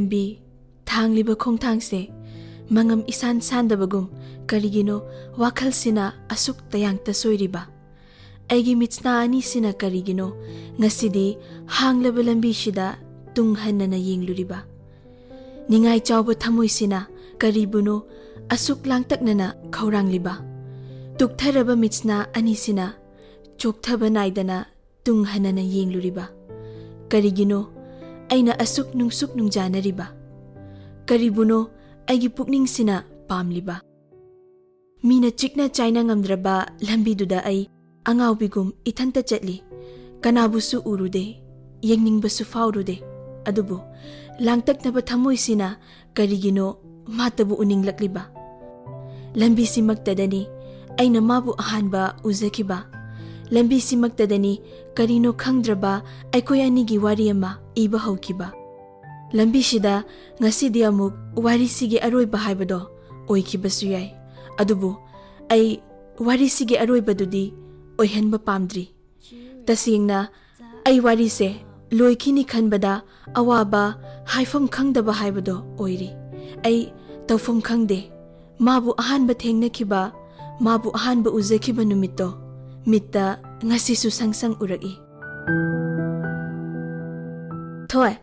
ꯂꯝꯕꯤ ꯊꯥꯡꯂꯤꯕ ꯈꯣꯡꯊꯥꯡꯁꯦ ꯃꯉꯝ ꯏꯁꯥꯟ ꯁꯥꯟꯗꯕꯒꯨꯝ ꯀꯔꯤꯒꯤꯅꯣ ꯋꯥꯈꯜꯁꯤꯅ ꯑꯁꯨꯛ ꯇꯌꯥꯡꯇ ꯁꯣꯏꯔꯤꯕ? ꯑꯩꯒꯤ ꯃꯤꯠꯁꯅꯥ ꯑꯅꯤꯁꯤꯅ ꯀꯔꯤꯒꯤꯅꯣ ꯉꯁꯤꯗꯤ ꯍꯥꯡꯂꯕ ꯂꯝꯕꯤꯁꯤꯗ ꯇꯨꯡ ꯍꯟꯅꯅ ꯌꯦꯡꯂꯨꯔꯤꯕ? ꯅꯤꯡꯉꯥꯏ ꯆꯥꯎꯕ ꯊꯃꯣꯏꯁꯤꯅ ꯀꯔꯤꯕꯨꯅꯣ ꯑꯁꯨꯛ ꯂꯥꯡꯇꯛꯅꯅ ꯈꯧꯔꯥꯡꯂꯤꯕ? ꯇꯨꯛꯊꯔꯕ ꯃꯤꯠꯁꯅꯥ ꯑꯅꯤꯁꯤꯅ ꯆꯣꯛꯊꯕ ꯅꯥꯏꯗꯅ ꯇꯨꯡ ꯍꯟꯅꯅ ꯌꯦꯡꯂꯨꯔꯤꯕ? ꯀꯔꯤꯒꯤꯅꯣ ꯑꯩꯅ ꯑꯁꯨꯛ ꯅꯨꯡꯁꯨꯛ ꯅꯨꯡꯖꯥꯅꯔꯤꯕ? ꯀꯔꯤꯕꯨꯅꯣ ꯑꯩꯒꯤ ꯄꯨꯛꯅꯤꯡꯁꯤꯅ ꯄꯥꯝꯂꯤꯕ? ꯃꯤꯅ ꯆꯤꯛꯅ ꯆꯥꯏꯅ ꯉꯝꯗ꯭ꯔꯕ ꯂꯝꯕꯤꯗꯨꯗ ꯑꯩ ꯑꯉꯥꯎꯕꯤꯒꯨꯝ ꯏꯊꯟꯇ ꯆꯠꯂꯤ. ꯀꯅꯥꯕꯨꯁꯨ ꯎꯔꯨꯗꯦ, ꯌꯦꯡꯅꯤꯡꯕꯁꯨ ꯐꯥꯎꯔꯨꯗꯦ. ꯑꯗꯨꯕꯨ ꯂꯥꯡꯇꯛꯅꯕ ꯊꯃꯣꯏꯁꯤꯅ ꯀꯔꯤꯒꯤꯅꯣ ꯃꯥꯇꯕꯨ ꯎꯅꯤꯡꯂꯛꯂꯤꯕ? ꯂꯝꯕꯤꯁꯤꯃꯛꯇꯗꯅꯤ ꯑꯩꯅ ꯃꯥꯕꯨ ꯑꯍꯥꯟꯕ ꯎꯖꯈꯤꯕ. ꯂꯝꯕꯤꯁꯤꯃꯛꯇꯗꯅꯤ ꯀꯔꯤꯅꯣ ꯈꯪꯗ꯭ꯔꯕ ꯑꯩꯈꯣꯏ ꯑꯅꯤꯒꯤ ꯋꯥꯔꯤ ꯑꯃ ꯏꯕ ꯍꯧꯈꯤꯕ. ꯂꯝꯕꯤꯁꯤꯗ ꯉꯁꯤꯗꯤ ꯑꯃꯨꯛ ꯋꯥꯔꯤꯁꯤꯒꯤ ꯑꯔꯣꯏꯕ ꯍꯥꯏꯕꯗꯣ ꯑꯣꯏꯈꯤꯕꯁꯨ ꯌꯥꯏ. ꯑꯗꯨꯕꯨ ꯑꯩ ꯋꯥꯔꯤꯁꯤꯒꯤ ꯑꯔꯣꯏꯕꯗꯨꯗꯤ ꯑꯣꯏꯍꯟꯕ ꯄꯥꯝꯗ꯭ꯔꯤ. ꯇꯁꯦꯡꯅ ꯑꯩ ꯋꯥꯔꯤꯁꯦ ꯂꯣꯏꯈꯤꯅꯤ ꯈꯟꯕꯗ ꯑꯋꯥꯕ ꯍꯥꯏꯐꯝ ꯈꯪꯗꯕ ꯍꯥꯏꯕꯗꯣ ꯑꯣꯏꯔꯤ. ꯑꯩ ꯇꯧꯐꯝ ꯈꯪꯗꯦ. ꯃꯥꯕꯨ ꯑꯍꯥꯟꯕ ꯊꯦꯡꯅꯈꯤꯕ, ꯃꯥꯕꯨ ꯑꯍꯥꯟꯕ ꯎꯖꯈꯤꯕ ꯅꯨꯃꯤꯠꯇꯣ ꯃꯤꯠꯇ ꯉꯁꯤꯁꯨ ꯁꯪꯁꯪ ꯎꯔꯛꯏ. ꯊꯣꯏ,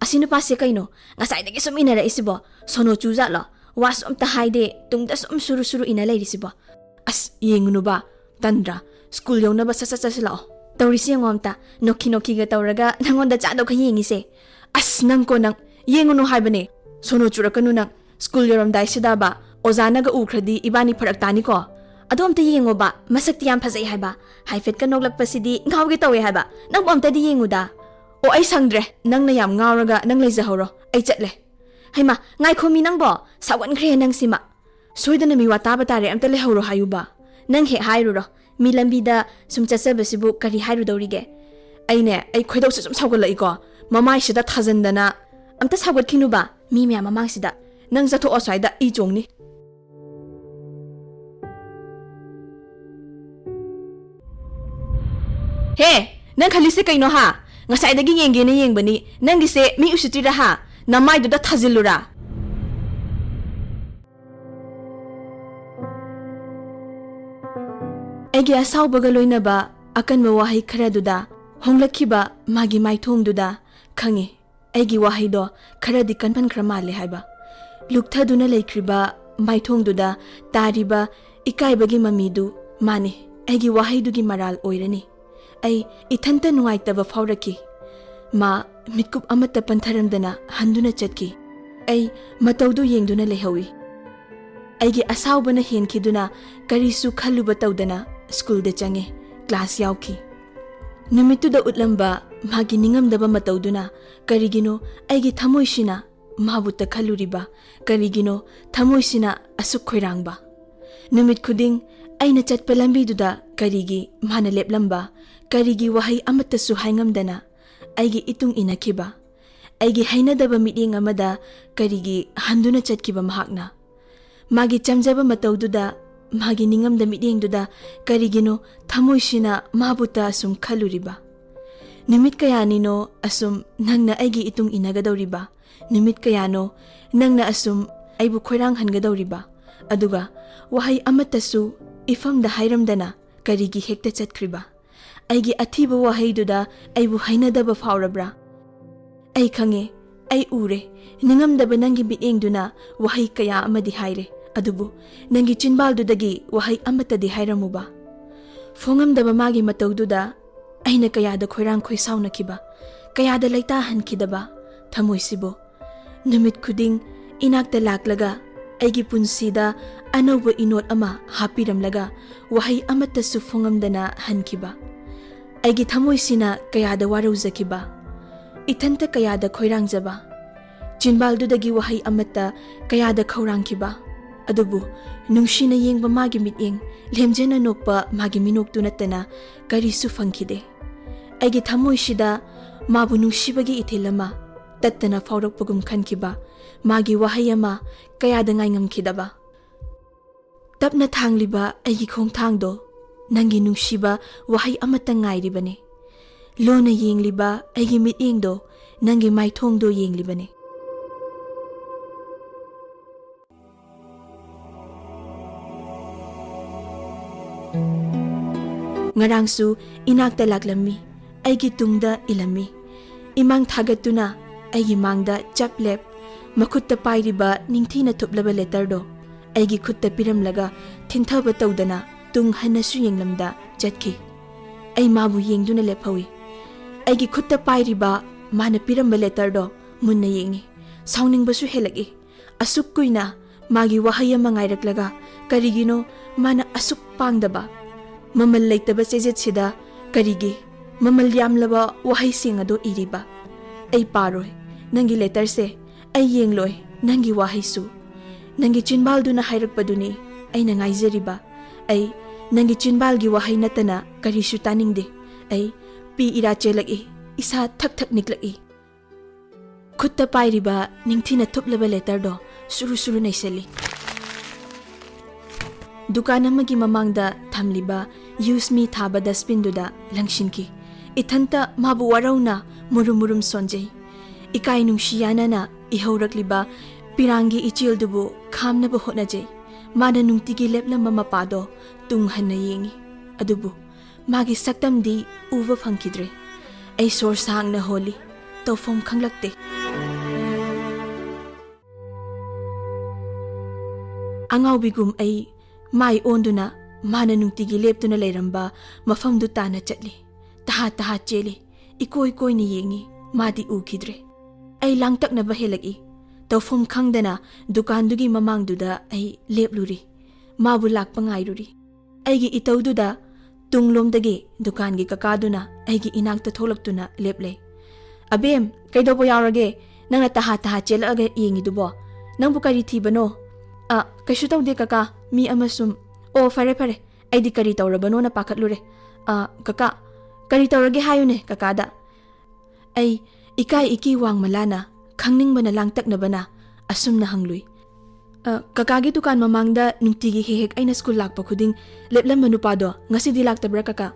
ꯑꯁꯤ ꯅꯨꯄꯥꯁꯦ ꯀꯩꯅꯣ? ꯉꯁꯥꯏꯗꯒꯤ ꯁꯨꯝ ꯏꯅꯔꯛꯏꯁꯤꯕꯣ? ꯁꯣꯅꯣ ꯆꯨꯖꯥꯠꯂꯣ? ꯋꯥꯁꯨ ꯑꯝꯇ ꯍꯥꯏꯗꯦ, ꯇꯨꯡꯗ ꯁꯨꯝ ꯁꯨꯔꯨ ꯁꯨꯔꯨ ꯏꯅ ꯂꯩꯔꯤꯁꯤꯕꯣ? ꯌꯦꯡꯉꯨꯅꯨꯕ, ꯇꯟꯗ꯭ꯔꯥ? ꯁ꯭ꯀꯨꯜ ꯌꯧꯅꯕ ꯁꯠ ꯆꯠꯁꯤꯜꯂꯛꯑꯣ. ꯇꯧꯔꯤꯁꯤ ꯌꯦꯡꯉꯣ ꯑꯝꯇ, ꯅꯣꯛꯈꯤ ꯅꯣꯛꯈꯤꯒ ꯇꯧꯔꯒ ꯅꯪꯉꯣꯟꯗ ꯆꯥꯗꯧꯒ ꯌꯦꯡꯉꯤꯁꯦ. ꯅꯪ ꯌꯦꯡꯉꯨꯅꯨ ꯍꯥꯏꯕꯅꯦ. ꯁꯣꯅꯣ ꯆꯨꯔꯛꯀꯅꯨ ꯅꯪ. ꯁ꯭ꯀꯨꯜ ꯌꯧꯔꯝꯗꯥꯏꯁꯤꯗꯕ ꯑꯣꯖꯥꯅꯒ ꯎꯈ꯭ꯔꯗꯤ ꯏꯕꯥꯅꯤ ꯐꯔꯛ ꯇꯥꯅꯤꯀꯣ. ꯑꯗꯣ ꯑꯝꯇ ꯌꯦꯡꯉꯣꯕ, ꯃꯁꯛꯇꯤ ꯌꯥꯝ ꯐꯖꯩ ꯍꯥꯏꯕ. ꯍꯥꯏꯐꯦꯠꯀ ꯅꯣꯛꯂꯛꯄꯁꯤꯗꯤ ꯉꯥꯎꯒꯦ ꯇꯧꯋꯦ ꯍꯥꯏꯕ. ꯅꯪꯕꯨ ꯑꯝꯇꯗꯤ ꯌꯦꯡꯉꯨꯗ. ꯑꯩ ꯁꯪꯗ꯭ꯔꯦ. ꯅꯪꯅ ꯌꯥꯝ ꯉꯥꯎꯔꯒ ꯅꯪ ꯂꯩꯖꯍꯧꯔꯣ. ꯑꯩ ꯆꯠꯂꯦ. ꯍꯩꯃꯥ, ꯉꯥꯏꯈꯣꯃꯤ ꯅꯪꯕꯣ, ꯁꯥꯎꯒꯟꯈ꯭ꯔꯦ ꯅꯪꯁꯤꯃ. ꯁꯣꯏꯗꯅ ꯃꯤꯋꯥ ꯇꯥꯕ ꯇꯥꯔꯦ. ꯑꯝꯇ ꯂꯩꯍꯧꯔꯣ ꯍꯥꯏꯌꯨꯕ. ꯅꯪ ꯍꯦꯛ ꯍꯥꯏꯔꯨꯔꯣ. ꯃꯤ ꯂꯝꯕꯤꯗ ꯁꯨꯝ ꯆꯠꯆꯕꯁꯤꯕꯨ ꯀꯔꯤ ꯍꯥꯏꯔꯨꯗꯧꯔꯤꯒꯦ? ꯑꯩ ꯈꯣꯏꯗꯧꯁꯦ ꯁꯨꯝ ꯁꯥꯎꯒꯠꯂꯛꯏꯀꯣ. ꯃꯃꯥꯏꯁꯤꯗ ꯊꯥꯖꯟꯗꯅ. ꯑꯝꯇ ꯁꯥꯎꯒꯠꯈꯤꯅꯨꯕ, ꯃꯤ ꯃꯌꯥꯝ ꯃꯃꯥꯡꯁꯤꯗ. ꯅꯪ ꯆꯠꯊꯣꯛꯑꯣ ꯁ꯭ꯋꯥꯏꯗ, ꯏ ꯆꯣꯡꯅꯤ. ꯍꯦ, ꯅꯪ ꯈꯜꯂꯤꯁꯦ ꯀꯩꯅꯣ ꯍꯥ? ꯉꯁꯥꯏꯗꯒꯤ ꯌꯦꯡꯒꯦꯅ ꯌꯦꯡꯕꯅꯤ. ꯅꯪꯒꯤꯁꯦ ꯃꯤ ꯎꯁꯤꯠꯇ꯭ꯔꯤꯔꯥ ꯍꯥ? ꯅꯃꯥꯏꯗꯨꯗ ꯊꯥꯖꯤꯜꯂꯨꯔꯥ? ꯑꯩꯒꯤ ꯑꯁꯥꯎꯕꯒ ꯂꯣꯏꯅꯕ ꯑꯀꯟꯕ ꯋꯥꯍꯩ ꯈꯔꯗꯨꯗ ꯍꯣꯡꯂꯛꯈꯤꯕ ꯃꯥꯒꯤ ꯃꯥꯏꯊꯣꯡꯗꯨꯗ ꯈꯪꯉꯦ ꯑꯩꯒꯤ ꯋꯥꯍꯩꯗꯣ ꯈꯔꯗꯤ ꯀꯟꯃꯟꯈ꯭ꯔ ꯃꯥꯜꯂꯦ ꯍꯥꯏꯕ. ꯂꯨꯛꯊꯗꯨꯅ ꯂꯩꯈ꯭ꯔꯤꯕ ꯃꯥꯏꯊꯣꯡꯗꯨꯗ ꯇꯥꯔꯤꯕ ꯏꯀꯥꯏꯕꯒꯤ ꯃꯃꯤꯗꯨ ꯃꯥꯅꯦ ꯑꯩꯒꯤ ꯋꯥꯍꯩꯗꯨꯒꯤ ꯃꯔꯥꯜ ꯑꯣꯏꯔꯅꯤ. ꯑꯩ ꯏꯊꯟꯇ ꯅꯨꯡꯉꯥꯏꯇꯕ ꯐꯥꯎꯔꯛꯈꯤ. ꯃꯥ ꯃꯤꯠꯀꯨꯞ ꯑꯃꯠꯇ ꯄꯟꯊꯔꯝꯗꯅ ꯍꯟꯗꯨꯅ ꯆꯠꯈꯤ. ꯑꯩ ꯃꯇꯧꯗꯨ ꯌꯦꯡꯗꯨꯅ ꯂꯩꯍꯧꯏ. ꯑꯩꯒꯤ ꯑꯁꯥꯎꯕꯅ ꯍꯦꯟꯈꯤꯗꯨꯅ ꯀꯔꯤꯁꯨ ꯈꯜꯂꯨꯕ ꯇꯧꯗꯅ ꯁ꯭ꯀꯨꯜꯗ ꯆꯪꯉꯦ, ꯀ꯭ꯂꯥꯁ ꯌꯥꯎꯈꯤ. ꯅꯨꯃꯤꯠꯇꯨꯗ ꯎꯠꯂꯝꯕ ꯃꯥꯒꯤ ꯅꯤꯡꯉꯝꯗꯕ ꯃꯇꯧꯗꯨꯅ ꯀꯔꯤꯒꯤꯅꯣ ꯑꯩꯒꯤ ꯊꯃꯣꯏꯁꯤꯅ ꯃꯥꯕꯨ ꯇꯛꯈꯠꯂꯨꯔꯤꯕ? ꯀꯔꯤꯒꯤꯅꯣ ꯊꯃꯣꯏꯁꯤꯅ ꯑꯁꯨꯛ ꯈꯣꯏꯔꯥꯡꯕ? ꯅꯨꯃꯤꯠ ꯈꯨꯗꯤꯡ ꯑꯩꯅ ꯆꯠꯄ ꯂꯝꯕꯤꯗꯨꯗ ꯀꯔꯤꯒꯤ ꯃꯥꯅ ꯂꯦꯞꯂꯝꯕ? ꯀꯔꯤꯒꯤ ꯋꯥꯍꯩ ꯑꯃꯠꯇꯁꯨ ꯍꯥꯏꯉꯝꯗꯅ ꯑꯩꯒꯤ ꯏꯇꯨꯡ ꯏꯟꯅꯈꯤꯕ? ꯑꯩꯒꯤ ꯍꯩꯅꯗꯕ ꯃꯤꯠꯌꯦꯡ ꯑꯃꯗ ꯀꯔꯤꯒꯤ ꯍꯟꯗꯨꯅ ꯆꯠꯈꯤꯕ ꯃꯍꯥꯛꯅ? ꯃꯥꯒꯤ ꯆꯝꯖꯕ ꯃꯇꯧꯗꯨꯗ, ꯃꯥꯒꯤ ꯅꯤꯡꯉꯝꯗ ꯃꯤꯠꯌꯦꯡꯗꯨꯗ ꯀꯔꯤꯒꯤꯅꯣ ꯊꯃꯣꯏꯁꯤꯅ ꯃꯥꯕꯨꯇ ꯑꯁꯨꯝ ꯈꯜꯂꯨꯔꯤꯕ? ꯅꯨꯃꯤꯠ ꯀꯌꯥꯅꯤꯅꯣ ꯑꯁꯨꯝ ꯅꯪꯅ ꯑꯩꯒꯤ ꯏꯇꯨꯡ ꯏꯟꯅꯒꯗꯧꯔꯤꯕ? ꯅꯨꯃꯤꯠ ꯀꯌꯥꯅꯣ ꯅꯪꯅ ꯑꯁꯨꯝ ꯑꯩꯕꯨ ꯈꯣꯏꯔꯥꯡꯍꯟꯒꯗꯧꯔꯤꯕ? ꯑꯗꯨꯒ ꯋꯥꯍꯩ ꯑꯃꯠꯇꯁꯨ ꯏꯐꯝꯗ ꯍꯥꯏꯔꯝꯗꯅ ꯀꯔꯤꯒꯤ ꯍꯦꯛꯇ ꯆꯠꯈ꯭ꯔꯤꯕ? ꯑꯩꯒꯤ ꯑꯊꯤꯕ ꯋꯥꯍꯩꯗꯨꯗ ꯑꯩꯕꯨ ꯍꯩꯅꯗꯕ ꯐꯥꯎꯔꯕ꯭ꯔꯥ? ꯑꯩ ꯈꯪꯉꯦ, ꯑꯩ ꯎꯔꯦ. ꯅꯤꯡꯉꯝꯗꯕ ꯅꯪꯒꯤ ꯃꯤꯠꯌꯦꯡꯗꯨꯅ ꯋꯥꯍꯩ ꯀꯌꯥ ꯑꯃꯗꯤ ꯍꯥꯏꯔꯦ. ꯑꯗꯨꯕꯨ ꯅꯪꯒꯤ ꯆꯤꯟꯕꯥꯜꯗꯨꯗꯒꯤ ꯋꯥꯍꯩ ꯑꯃꯠꯇꯗꯤ ꯍꯥꯏꯔꯝꯃꯨꯕ? ꯐꯣꯡꯉꯝꯗꯕ ꯃꯥꯒꯤ ꯃꯇꯧꯗꯨꯗ ꯑꯩꯅ ꯀꯌꯥꯗ ꯈꯣꯏꯔꯥꯡ ꯈꯣꯏꯁꯥꯎꯅꯈꯤꯕ? ꯀꯌꯥꯗ ꯂꯩꯇꯥꯍꯟꯈꯤꯗꯕ ꯊꯃꯣꯏꯁꯤꯕꯨ? ꯅꯨꯃꯤꯠ ꯈꯨꯗꯤꯡ ꯏꯅꯥꯛꯇ ꯂꯥꯛꯂꯒ ꯑꯩꯒꯤ ꯄꯨꯟꯁꯤꯗ ꯑꯅꯧꯕ ꯏꯅꯣꯠ ꯑꯃ ꯍꯥꯞꯄꯤꯔꯝꯂꯒ ꯋꯥꯍꯩ ꯑꯃꯠꯇꯁꯨ ꯐꯣꯡꯉꯝꯗꯅ ꯍꯟꯈꯤꯕ? ꯑꯩꯒꯤ ꯊꯃꯣꯏꯁꯤꯅ ꯀꯌꯥꯗ ꯋꯥꯔꯧꯖꯈꯤꯕ? ꯏꯊꯟꯇ ꯀꯌꯥꯗ ꯈꯣꯏꯔꯥꯡꯖꯕ? ꯆꯤꯟꯕꯥꯜꯗꯨꯗꯒꯤ ꯋꯥꯍꯩ ꯑꯃꯠꯇ ꯀꯌꯥꯗ ꯈꯧꯔꯥꯡꯈꯤꯕ? ꯑꯗꯨꯕꯨ ꯅꯨꯡꯁꯤꯅ ꯌꯦꯡꯕ ꯃꯥꯒꯤ ꯃꯤꯠꯌꯦꯡ, ꯂꯦꯝꯖꯅ ꯅꯣꯛꯄ ꯃꯥꯒꯤ ꯃꯤꯅꯣꯛꯇꯨ ꯅꯠꯇꯅ ꯀꯔꯤꯁꯨ ꯐꯪꯈꯤꯗꯦ. ꯑꯩꯒꯤ ꯊꯃꯣꯏꯁꯤꯗ ꯃꯥꯕꯨ ꯅꯨꯡꯁꯤꯕꯒꯤ ꯏꯊꯤꯜ ꯑꯃ ꯇꯠꯇꯅ ꯐꯥꯎꯔꯛꯄꯒꯨꯝ ꯈꯟꯈꯤꯕ ꯃꯥꯒꯤ ꯋꯥꯍꯩ ꯑꯃ ꯀꯌꯥꯗ ꯉꯥꯏꯉꯝꯈꯤꯗꯕ? ꯇꯞꯅ ꯊꯥꯡꯂꯤꯕ ꯑꯩꯒꯤ ꯈꯣꯡꯊꯥꯡꯗꯣ ꯅꯪꯒꯤ ꯅꯨꯡꯁꯤꯕ ꯋꯥꯍꯩ ꯑꯃꯠꯇ ꯉꯥꯏꯔꯤꯕꯅꯤ. ꯂꯣꯟꯅ ꯌꯦꯡꯂꯤꯕ ꯑꯩꯒꯤ ꯃꯤꯠꯌꯦꯡꯗꯣ ꯅꯪꯒꯤ ꯃꯥꯏꯊꯣꯡꯗꯣ ꯌꯦꯡꯂꯤꯕꯅꯤ. Ngarangsu inakta laklammi, aigi tungda ilami. Imang thagatuna, aigi mangda chaplep, makutta pairiba ningthina thuplaba letter do, aigi khutta piramlaga thinthaba tawdana tung hanasu yenglamda chatki. Ai mabu yengduna lephawi. Aigi khutta pairiba mana piramba letter do munna yengi. Sauningbasu helagi. Asuk kuina magi wahaya mangairaklaga karigino mana asuk pangdaba. Mamal leitaba sejet sida karigi mamal yamlaba wahay sing ado iriba. Ay paroy, nangi letter se, ay yengloy, nangi wahay su. Nangi chinbal do na hayrakpaduni, ay nangaizeriba. Ay nangi chinbal gi wahay natana karisu taningde. Ay pi irachelagi, isa thak niklagi. Khutta pairiba ningthina thuplaba letter do suru naisali. Dukan amagi mamangda thamliba use me thaba dustbin duda langshinki. Ithanta mabu warawna murum sonjay. Ikai nungshiyana na ihaurakliba pirangi ichil dubu khamnaba hotnajay. Mana nungtigi leplamba mapado tunghanna yengi. Adubu magi saktamdi uva phangkidre. Ay sor sangna holi tawfom khanglakte. Angawbigum ay mai onduna mana nungtigi leptuna leiramba mafamdu tana chatli. Taha cheli ikoi ni yengi madi ukidre. Ay langtak na bahelagi. Tawfom khangdana dukandugi mamangduda ay lepluri. Mabulak pangayruri. Aygi itawduda tunglomdagi dukangi kakaduna aygi inagta tholaktuna leple. Abem, kaido po yaurage nang taha chelaga yengi dubo. Nang bukari thibano. Kaisu tawde kaka mi amasum. O fare ay di kari tawrabano na pakatlure. Kaka, kari tawrage hayone kakada. Ay ikai ikiwang malana khangning bana langtak na bana asum na hangluy. Kakagi tukan mamangda nungtigi hehek ay na school lakpa kuding leplam manupado ngasi di laktabra kaka.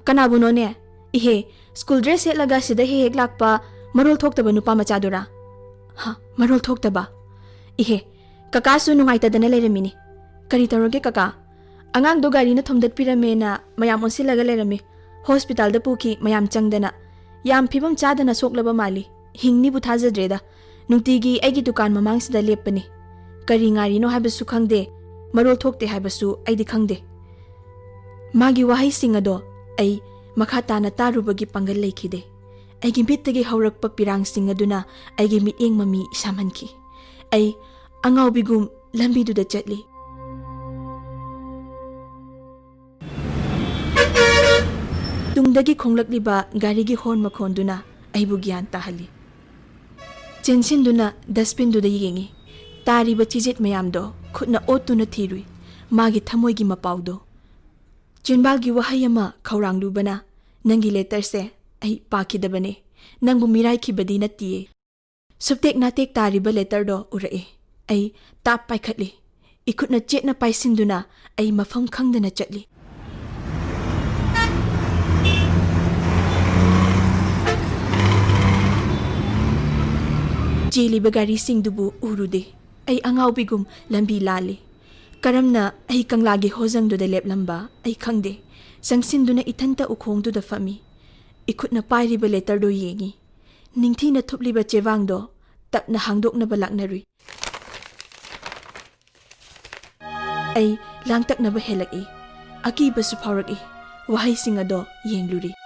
Kanabo no ne? Ihe, school dress laga sida hehek lakpa marol thokta ba nupa machadora? Ha, marol thokta ba? Ihe, kakaso nungay tadana layramini. Kari tawrage kaka, angang do gari na thomdat pirame na mayam onsilaga layrami. Hospital da puki mayam changdana. Yam pibam chadana soklaba mali. Hingni buthazadreda. Nungtigi aigi dukan mamang sida lepani. Kari ngari no habasu khangde. Marol thokte habasu aidi khangde. Magi wahay singado ay makatana tarubagi panggal laikide. Aigi mitagi haurakpa pirang singaduna aigi miting mami samanki. Ay angawbigum lambiduda chatli. Tungdagi khonglakliba garigi horn makhonduna aibu gyan tahali. Chensinduna dustbin duda yengi. Tariba chijet mayamdo khutna otuna thirui. Magi thamoigi mapaudo. Chinbalgi wahayama khawranglubana. Nangi letter se ay pakidabane. Nangbu mirai kibadi na tiye. Subtek natek tariba letter do urae. Ay tap paikatli. Ikutna jet na paisinduna ay mafam khangdana chatli. Jeli bagari sing dubu urude ay angawbigum lambi lali. Karamna ay kanglagi hozang do da leplamba ay khangde. Sangsindu na itanta ukhong do da fami. Ikut na pairiba letter do yengi. Ningthi na thupliba chewang do tap na hangdok na balak na rui. Ay langtak na bahelak i. Akiba supaurak i. Wahay singado yengluri.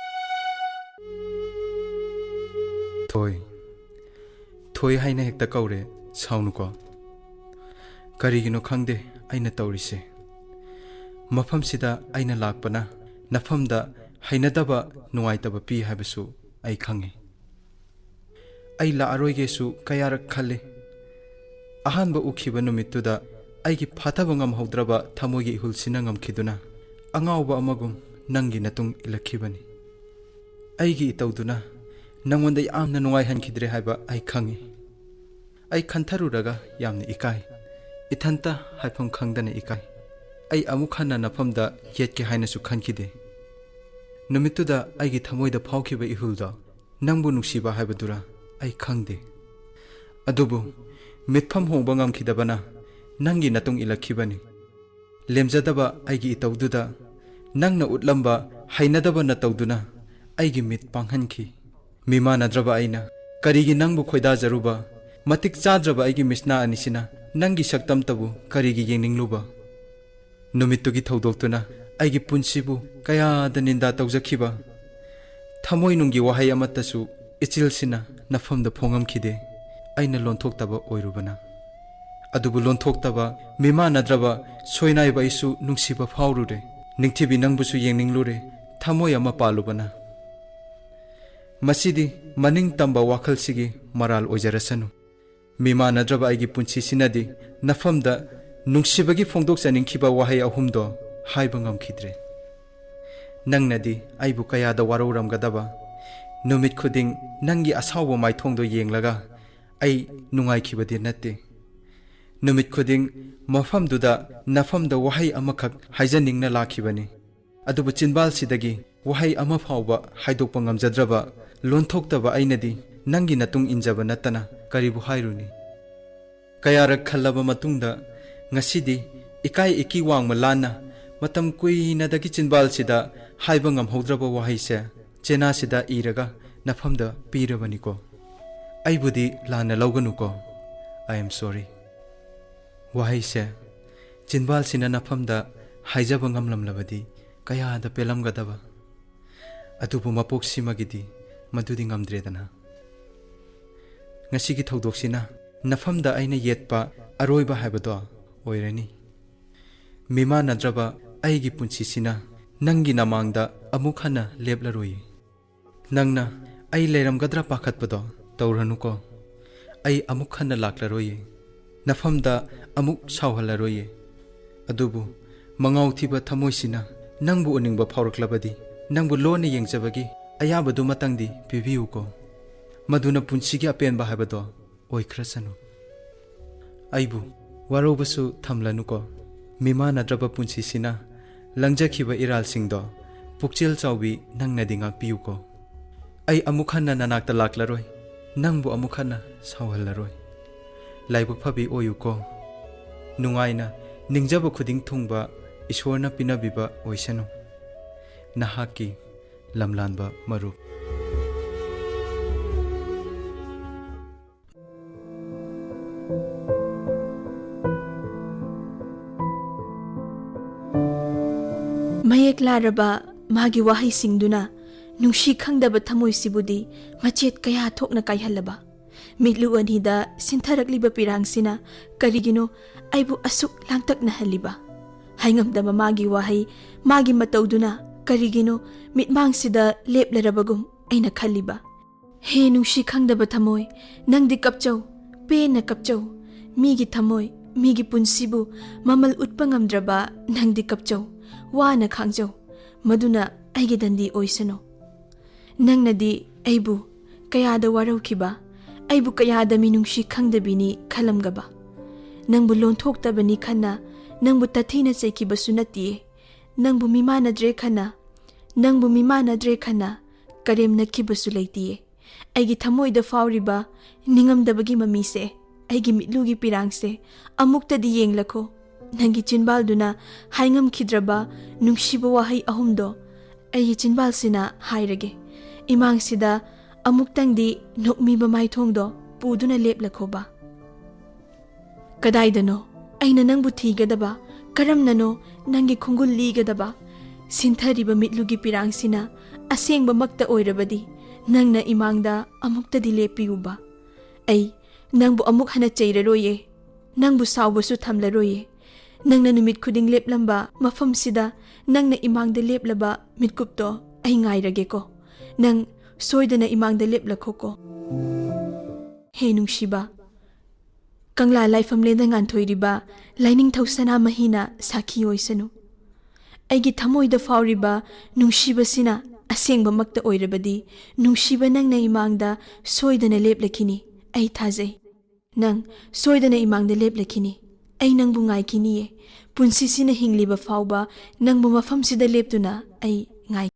Thoi haina hekta kaure saunuko. Karigino khangde aina taurise. Mafam sida aina lakpana nafamda hainadaba nuaitaba pi habasu ai khange. Ai la aroigesu kayarak khalle. Ahanba ukhiba numittuda aigi phataba ngamhaudraba thamogi hulsina ngamkhiduna angawba amagum nangi natung ilakhibani. Aigi itauduna nangonda yamna nuai hankhidre haiba ai khange. Ai khantharuraga yamna ikai. Ithanta haifam khangdana ikai. Ai amukhana nafamda yetke hainasu khankide. Numittuda aigi thamoida phawkhiba ihulda nangbu nungsiba haibadura ai khangde. Adubu mitpham hongba ngamkhidabana nangi natung ilakhibani. Lemjadaba aigi itaududa ꯅꯪꯅ ꯎꯠꯂꯝꯕ ꯍꯩꯅꯗꯕ ꯅꯇꯧꯗꯨꯅ ꯑꯩꯒꯤ ꯃꯤꯠ ꯄꯥꯡꯍꯟꯈꯤ ꯃꯤꯃꯥꯟꯅꯗ꯭ꯔꯕ ꯑꯩꯅ ꯀꯔꯤꯒꯤ ꯅꯪꯕꯨ ꯈꯣꯏꯗꯥꯖꯔꯨꯕ ꯃꯇꯤꯛ ꯆꯥꯗ꯭ꯔꯕ ꯑꯩꯒꯤ ꯃꯤꯁꯅꯥ ꯑꯅꯤꯁꯤꯅ ꯅꯪꯒꯤ ꯁꯛꯇꯝꯇꯕꯨ ꯀꯔꯤꯒꯤ ꯌꯦꯡꯅꯤꯡꯂꯨꯕ ꯅꯨꯃꯤꯠꯇꯨꯒꯤ ꯊꯧꯗꯣꯛꯇꯨꯅ ꯑꯩꯒꯤ ꯄꯨꯟꯁꯤꯕꯨ ꯀꯌꯥꯗ ꯅꯤꯟꯗꯥ ꯇꯧꯖꯈꯤꯕ ꯊꯃꯣꯏꯅꯨꯡꯒꯤ ꯋꯥꯍꯩ ꯑꯃꯠꯇꯁꯨ ꯏꯆꯤꯜꯁꯤꯅ ꯅꯐꯝꯗ ꯐꯣꯡꯉꯝꯈꯤꯗꯦ ꯑꯩꯅ ꯂꯣꯟꯊꯣꯛꯇꯕ ꯑꯣꯏꯔꯨꯕꯅ ꯑꯗꯨꯕꯨ ꯂꯣꯟꯊꯣꯛꯇꯕ ꯃꯤꯃꯥꯟꯅꯗ꯭ꯔꯕ ꯁꯣꯏꯅꯥꯏꯕ ꯑꯩꯁꯨ ꯅꯨꯡꯁꯤꯕ ꯐꯥꯎꯔꯨꯔꯦ ꯅꯤꯡꯊꯤꯕꯤ ꯅꯪꯕꯨꯁꯨ ꯌꯦꯡꯅꯤꯡꯂꯨꯔꯦ ꯊꯃꯣꯏ ꯑꯃ ꯄꯥꯜꯂꯨꯕꯅ ꯃꯁꯤꯗꯤ ꯃꯅꯤꯡ ꯇꯝꯕ ꯋꯥꯈꯜꯁꯤꯒꯤ ꯃꯔꯥꯜ ꯑꯣꯏꯖꯔꯁꯅꯨ ꯃꯤꯃꯥꯟꯅꯗ꯭ꯔꯕ ꯑꯩꯒꯤ ꯄꯨꯟꯁꯤꯁꯤꯅꯗꯤ ꯅꯐꯝꯗ ꯅꯨꯡꯁꯤꯕꯒꯤ ꯐꯣꯡꯗꯣꯛꯆꯅꯤꯡꯈꯤꯕ ꯋꯥꯍꯩ ꯑꯍꯨꯝꯗꯣ ꯍꯥꯏꯕ ꯉꯝꯈꯤꯗ꯭ꯔꯦ ꯅꯪꯅꯗꯤ ꯑꯩꯕꯨ ꯀꯌꯥꯗ ꯋꯥꯔꯧꯔꯝꯒꯗꯕ ꯅꯨꯃꯤꯠ ꯈꯨꯗꯤꯡ ꯅꯪꯒꯤ ꯑꯁꯥꯎꯕ ꯃꯥꯏꯊꯣꯡꯗꯣ ꯌꯦꯡꯂꯒ ꯑꯩ ꯅꯨꯡꯉꯥꯏꯈꯤꯕꯗꯤ ꯅꯠꯇꯦ ꯅꯨꯃꯤꯠ ꯈꯨꯗꯤꯡ ꯃꯐꯝꯗꯨꯗ ꯅꯐꯝꯗ ꯋꯥꯍꯩ ꯑꯃꯈꯛ ꯍꯥꯏꯖꯅꯤꯡꯅ ꯂꯥꯛꯈꯤꯕꯅꯤ ꯑꯗꯨꯕꯨ ꯆꯤꯟꯕꯥꯜꯁꯤꯗꯒꯤ ꯋꯥꯍꯩ ꯑꯃ ꯐꯥꯎꯕ ꯍꯥꯏꯗꯣꯛꯄ ꯉꯝꯖꯗ꯭ꯔꯕ ꯂꯣꯟꯊꯣꯛꯇꯕ ꯑꯩꯅꯗꯤ ꯅꯪꯒꯤ ꯅꯇꯨꯡ ꯏꯟꯖꯕ ꯅꯠꯇꯅ ꯀꯔꯤꯕꯨ ꯍꯥꯏꯔꯨꯅꯤ ꯀꯌꯥꯔꯛ ꯈꯜꯂꯕ ꯃꯇꯨꯡꯗ ꯉꯁꯤꯗꯤ ꯏꯀꯥꯏ ꯏꯀꯤ ꯋꯥꯡꯃ ꯂꯥꯟꯅ ꯃꯇꯝ ꯀꯨꯏꯅꯗꯒꯤ ꯆꯤꯟꯕꯥꯜꯁꯤꯗ ꯍꯥꯏꯕ ꯉꯝꯍꯧꯗ꯭ꯔꯕ ꯋꯥꯍꯩꯁꯦ ꯆꯦꯅꯥꯁꯤꯗ ꯏꯔꯒ ꯅꯐꯝꯗ ꯄꯤꯔꯕꯅꯤꯀꯣ ꯑꯩꯕꯨꯗꯤ ꯂꯥꯟꯅ ꯂꯧꯒꯅꯨꯀꯣ ꯑꯥꯏ ꯑꯦꯝ ꯁꯣꯔꯤ ꯋꯥꯍꯩꯁꯦ ꯆꯤꯟꯕꯥꯜꯁꯤꯅ ꯅꯐꯝꯗ ꯍꯥꯏꯖꯕ ꯉꯝꯂꯝꯂꯕꯗꯤ ꯀꯌꯥꯗ ꯄꯦꯜꯂꯝꯒꯗꯕ ꯑꯗꯨꯕꯨ ꯃꯄꯣꯛꯁꯤꯃꯒꯤꯗꯤ ꯃꯗꯨꯗꯤ ꯉꯝꯗ꯭ꯔꯦꯗꯅ ꯉꯁꯤꯒꯤ ꯊꯧꯗꯣꯛꯁꯤꯅ ꯅꯐꯝꯗ ꯑꯩꯅ ꯌꯦꯠꯄ ꯑꯔꯣꯏꯕ ꯍꯥꯏꯕꯗꯣ ꯑꯣꯏꯔꯅꯤ ꯃꯤꯃꯥꯟꯅꯗ꯭ꯔꯕ ꯑꯩꯒꯤ ꯄꯨꯟꯁꯤꯁꯤꯅ ꯅꯪꯒꯤ ꯅꯃꯥꯡꯗ ꯑꯃꯨꯛ ꯍꯟꯅ ꯂꯦꯞꯂꯔꯣꯏ ꯅꯪꯅ ꯑꯩ ꯂꯩꯔꯝꯒꯗ꯭ꯔꯥ ꯄꯥꯈꯠꯄꯗꯣ ꯇꯧꯔꯅꯨꯀꯣ ꯑꯩ ꯑꯃꯨꯛ ꯍꯟꯅ ꯂꯥꯛꯂꯔꯣꯏ ꯅꯐꯝꯗ ꯑꯃꯨꯛ ꯁꯥꯎꯍꯜꯂꯔꯣꯏ ꯑꯗꯨꯕꯨ ꯃꯉꯥꯎ ꯊꯤꯕ ꯊꯃꯣꯏꯁꯤꯅ ꯅꯪꯕꯨ ꯎꯅꯤꯡꯕ ꯐꯥꯎꯔꯛꯂꯕꯗꯤ ꯅꯪꯕꯨ ꯂꯣꯟꯅ ꯌꯦꯡꯖꯕꯒꯤ ꯑꯌꯥꯕꯗꯨꯃꯇꯪꯗꯤ ꯄꯤꯕꯤꯌꯨꯀꯣ ꯃꯗꯨꯅ ꯄꯨꯟꯁꯤꯒꯤ ꯑꯄꯦꯟꯕ ꯍꯥꯏꯕꯗꯣ ꯑꯣꯏꯈ꯭ꯔꯁꯅꯨ ꯑꯩꯕꯨ ꯋꯥꯔꯧꯕꯁꯨ ꯊꯝꯂꯅꯨꯀꯣ ꯃꯤꯃꯥꯟꯅꯗ꯭ꯔꯕ ꯄꯨꯟꯁꯤꯁꯤꯅ ꯂꯪꯖꯈꯤꯕ ꯏꯔꯥꯜꯁꯤꯡꯗꯣ ꯄꯨꯛꯆꯦꯜ ꯆꯥꯎꯕꯤ ꯅꯪꯅꯗꯤ ꯉꯥꯛꯄꯤꯌꯨꯀꯣ ꯑꯩ ꯑꯃꯨꯛ ꯍꯟꯅ ꯅꯅꯥꯛꯇ ꯂꯥꯛꯂꯔꯣꯏ ꯅꯪꯕꯨ ꯑꯃꯨꯛ ꯍꯟꯅ ꯁꯥꯎꯍꯜꯂꯔꯣꯏ ꯂꯥꯏꯕꯛ ꯐꯕꯤ ꯑꯣꯏꯌꯨꯀꯣ ꯅꯨꯡꯉꯥꯏꯅ ꯅꯤꯡꯖꯕ ꯈꯨꯗꯤꯡ ꯊꯨꯡꯕ ꯏꯁꯣꯔꯅ ꯄꯤꯅꯕꯤꯕ ꯑꯣꯏꯁꯅꯨ ꯅꯍꯥꯛꯀꯤ ꯂꯝꯂꯥꯟꯕ ꯃꯔꯨꯞ ꯃꯌꯦꯛ ꯂꯥꯔꯕ ꯃꯥꯒꯤ ꯋꯥꯍꯩꯁꯤꯡꯗꯨꯅ ꯅꯨꯡꯁꯤ ꯈꯪꯗꯕ ꯊꯃꯣꯏꯁꯤꯕꯨꯗꯤ ꯃꯆꯦꯠ ꯀꯌꯥ ꯊꯣꯛꯅ ꯀꯥꯏꯍꯜꯂꯕ ꯃꯤꯠꯂꯨ ꯑꯅꯤꯗ ꯁꯤꯟꯊꯔꯛꯂꯤꯕ ꯄꯤꯔꯥꯡꯁꯤꯅ ꯀꯔꯤꯒꯤꯅꯣ ꯑꯩꯕꯨ ꯑꯁꯨꯛ ꯂꯥꯡꯇꯛꯅꯍꯜꯂꯤꯕ ꯍꯥꯏꯉꯝꯗꯕ ꯃꯥꯒꯤ ꯋꯥꯍꯩ ꯃꯥꯒꯤ ꯃꯇꯧꯗꯨꯅ ꯀꯔꯤꯒꯤꯅꯣ ꯃꯤꯠꯃꯥꯡꯁꯤꯗ ꯂꯦꯞꯂꯔꯕꯒꯨꯝ ꯑꯩꯅ ꯈꯜꯂꯤꯕ ꯍꯦ ꯅꯨꯡꯁꯤ ꯈꯪꯗꯕ ꯊꯃꯣꯏ ꯅꯪꯗꯤ ꯀꯞꯆꯧ ꯄꯦꯟꯅ ꯀꯞꯆꯧ ꯃꯤꯒꯤ ꯊꯃꯣꯏ ꯃꯤꯒꯤ ꯄꯨꯟꯁꯤꯕꯨ ꯃꯃꯜ ꯎꯠꯄ ꯉꯝꯗ꯭ꯔꯕ ꯅꯪꯗꯤ ꯀꯞꯆꯧ ꯋꯥꯅ ꯈꯥꯡꯖꯧ ꯃꯗꯨꯅ ꯑꯩꯒꯤ ꯗꯟꯗꯤ ꯑꯣꯏꯁꯅꯨ ꯅꯪꯅꯗꯤ ꯑꯩꯕꯨ ꯀꯌꯥꯗ ꯋꯥꯔꯧꯈꯤꯕ ꯑꯩꯕꯨ ꯀꯌꯥꯗ ꯃꯤꯅꯨꯡꯁꯤ ꯈꯪꯗꯕꯤꯅꯤ ꯈꯜꯂꯝꯒꯕ ꯅꯪꯕꯨ ꯂꯣꯟꯊꯣꯛꯇꯕꯅꯤ ꯈꯟꯅ ꯅꯪꯕꯨ ꯇꯊꯤꯅ ꯆꯩꯈꯤꯕꯁꯨ ꯅꯠꯇꯤꯌꯦ ꯅꯪꯕꯨ ꯃꯤꯃꯥꯟꯅꯗ꯭ꯔꯦ ꯈꯟꯅ ꯀꯔꯦꯝꯅꯈꯤꯕꯁꯨ ꯂꯩꯇꯤꯌꯦ ꯑꯩꯒꯤ ꯊꯃꯣꯏꯗ ꯐꯥꯎꯔꯤꯕ ꯅꯤꯡꯉꯝꯗꯕꯒꯤ ꯃꯃꯤꯁꯦ ꯑꯩꯒꯤ ꯃꯤꯠꯂꯨꯒꯤ ꯄꯤꯔꯥꯡꯁꯦ ꯑꯃꯨꯛꯇꯗꯤ ꯌꯦꯡꯂꯈꯣ ꯅꯪꯒꯤ ꯆꯤꯟꯕꯥꯜꯗꯨꯅ ꯍꯥꯏꯉꯝꯈꯤꯗ꯭ꯔꯕ ꯅꯨꯡꯁꯤꯕ ꯋꯥꯍꯩ ꯑꯍꯨꯝꯗꯣ ꯑꯩꯒꯤ ꯆꯤꯟꯕꯥꯜꯁꯤꯅ ꯍꯥꯏꯔꯒꯦ ꯏꯃꯥꯡꯁꯤꯗ ꯑꯃꯨꯛꯇꯪꯗꯤ ꯅꯣꯛꯃꯤꯕ ꯃꯥꯏꯊꯣꯡꯗꯣ ꯄꯨꯗꯨꯅ ꯂꯦꯞꯂꯈꯣꯕ ꯀꯗꯥꯏꯗꯅꯣ ꯑꯩꯅ ꯅꯪꯕꯨ ꯊꯤꯒꯗꯕ ꯀꯔꯝꯅꯅꯣ ꯅꯪꯒꯤ ꯈꯣꯡꯒꯨꯜ ꯂꯤꯒꯗꯕ ꯁꯤꯟꯊꯔꯤꯕ ꯃꯤꯠꯂꯨꯒꯤ ꯄꯤꯔꯥꯡꯁꯤꯅ ꯑꯁꯦꯡꯕꯃꯛꯇ ꯑꯣꯏꯔꯕꯗꯤ ꯅꯪꯅ ꯏꯃꯥꯡꯗ ꯑꯃꯨꯛꯇꯗꯤ ꯂꯦꯞꯄꯤꯌꯨꯕ ꯑꯩ ꯅꯪꯕꯨ ꯑꯃꯨꯛ ꯍꯟꯅ ꯆꯩꯔꯔꯣꯏꯌꯦ ꯅꯪꯕꯨ ꯁꯥꯎꯕꯁꯨ ꯊꯝꯂꯔꯣꯏꯌꯦ ꯅꯪꯅ ꯅꯨꯃꯤꯠ ꯈꯨꯗꯤꯡ ꯂꯦꯞꯂꯝꯕ ꯃꯐꯝꯁꯤꯗ ꯅꯪꯅ ꯏꯃꯥꯡꯗ ꯂꯦꯞꯂꯕ ꯃꯤꯠꯀꯨꯞꯇꯣ ꯑꯩ ꯉꯥꯏꯔꯒꯦꯀꯣ ꯅꯪ ꯁꯣꯏꯗꯅ ꯏꯃꯥꯡꯗ ꯂꯦꯞꯂꯈꯣꯀꯣ ꯍꯦ ꯅꯨꯡꯁꯤꯕ ꯀꯪꯂꯥ ꯂꯥꯏꯐꯝꯂꯦꯟꯗ ꯉꯥꯟꯊꯣꯏꯔꯤꯕ ꯂꯥꯏꯅꯤꯡꯊꯧ ꯁꯅꯥꯃꯍꯤꯅ ꯁꯥꯈꯤ ꯑꯣꯏꯁꯅꯨ ꯑꯩꯒꯤ ꯊꯃꯣꯏꯗ ꯐꯥꯎꯔꯤꯕ ꯅꯨꯡꯁꯤꯕꯁꯤꯅ ꯑꯁꯦꯡꯕꯃꯛꯇ ꯑꯣꯏꯔꯕꯗꯤ ꯅꯨꯡꯁꯤꯕ ꯅꯪꯅ ꯏꯃꯥꯡꯗ ꯁꯣꯏꯗꯅ ꯂꯦꯞꯂꯈꯤꯅꯤ ꯑꯩ ꯊꯥꯖꯩ ꯅꯪ ꯁꯣꯏꯗꯅ ꯏꯃꯥꯡꯗ ꯂꯦꯞꯂꯈꯤꯅꯤ ꯑꯩ ꯅꯪꯕꯨ ꯉꯥꯏꯈꯤꯅꯤꯌꯦ ꯄꯨꯟꯁꯤꯁꯤꯅ ꯍꯤꯡꯂꯤꯕ ꯐꯥꯎꯕ ꯅꯪꯕꯨ ꯃꯐꯝꯁꯤꯗ ꯂꯦꯞꯇꯨꯅ ꯑꯩ ꯉꯥꯏ